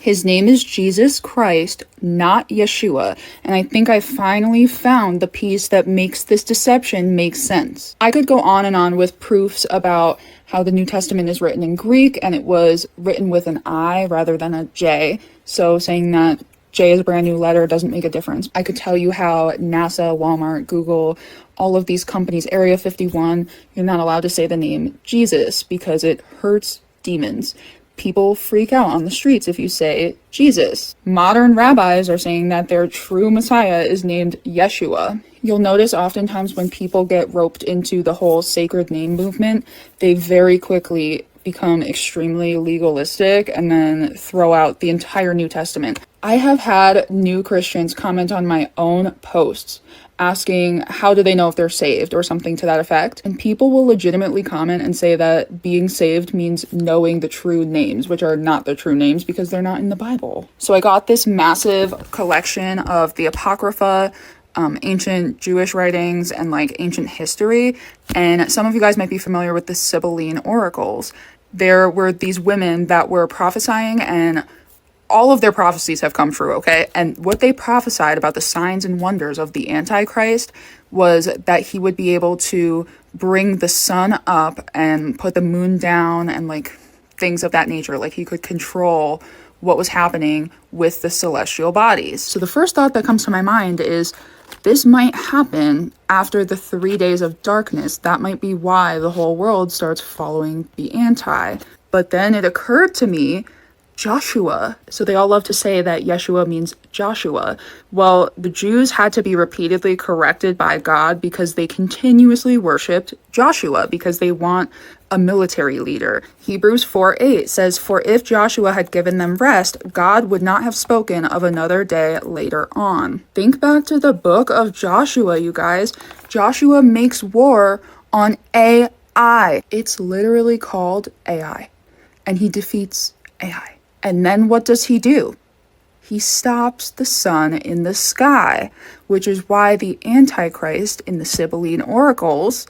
His name is Jesus Christ, not Yeshua, and I think I finally found the piece that makes this deception make sense. I could go on and on with proofs about how the New Testament is written in Greek and it was written with an I rather than a J, so saying that J is a brand new letter doesn't make a difference. I could tell you how NASA, Walmart, Google, all of these companies, Area 51, you're not allowed to say the name Jesus because it hurts demons. People freak out on the streets if you say Jesus. Modern rabbis are saying that their true Messiah is named Yeshua. You'll notice oftentimes when people get roped into the whole sacred name movement, they very quickly become extremely legalistic and then throw out the entire New Testament. I have had new Christians comment on my own posts asking how do they know if they're saved or something to that effect. And people will legitimately comment and say that being saved means knowing the true names, which are not the true names because they're not in the Bible. So I got this massive collection of the Apocrypha, ancient Jewish writings and like ancient history. And some of you guys might be familiar with the Sibylline oracles. There were these women that were prophesying and all of their prophecies have come true, okay? And what they prophesied about the signs and wonders of the Antichrist was that he would be able to bring the sun up and put the moon down and like things of that nature. Like he could control what was happening with the celestial bodies. So the first thought that comes to my mind is this might happen after the 3 days of darkness. That might be why the whole world starts following the anti. But then it occurred to me, Joshua. So they all love to say that Yeshua means Joshua. Well, the Jews had to be repeatedly corrected by God because they continuously worshipped Joshua because they want a military leader. Hebrews 4:8 says, "For if Joshua had given them rest, God would not have spoken of another day later on." Think back to the book of Joshua, you guys. Joshua makes war on AI. It's literally called AI. And he defeats AI. And then what does he do? He stops the sun in the sky, which is why the Antichrist in the Sibylline oracles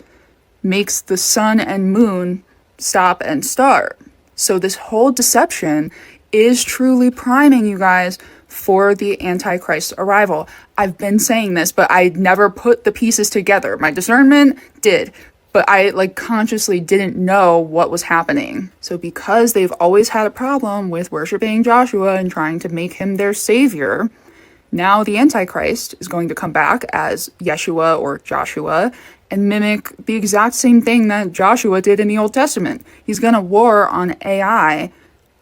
makes the sun and moon stop and start. So this whole deception is truly priming you guys for the Antichrist arrival. I've been saying this, but I never put the pieces together. My discernment did, but I consciously didn't know what was happening. So because they've always had a problem with worshiping Joshua and trying to make him their savior, now the Antichrist is going to come back as Yeshua or Joshua and mimic the exact same thing that Joshua did in the Old Testament. He's going to war on AI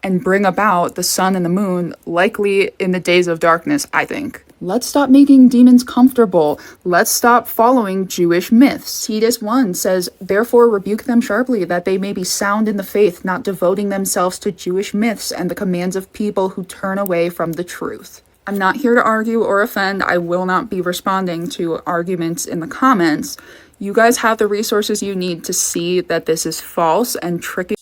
and bring about the sun and the moon, likely in the days of darkness, I think. Let's stop making demons comfortable. Let's stop following Jewish myths. Titus 1 says, "Therefore rebuke them sharply, that they may be sound in the faith, not devoting themselves to Jewish myths and the commands of people who turn away from the truth." I'm not here to argue or offend. I will not be responding to arguments in the comments. You guys have the resources you need to see that this is false and tricky.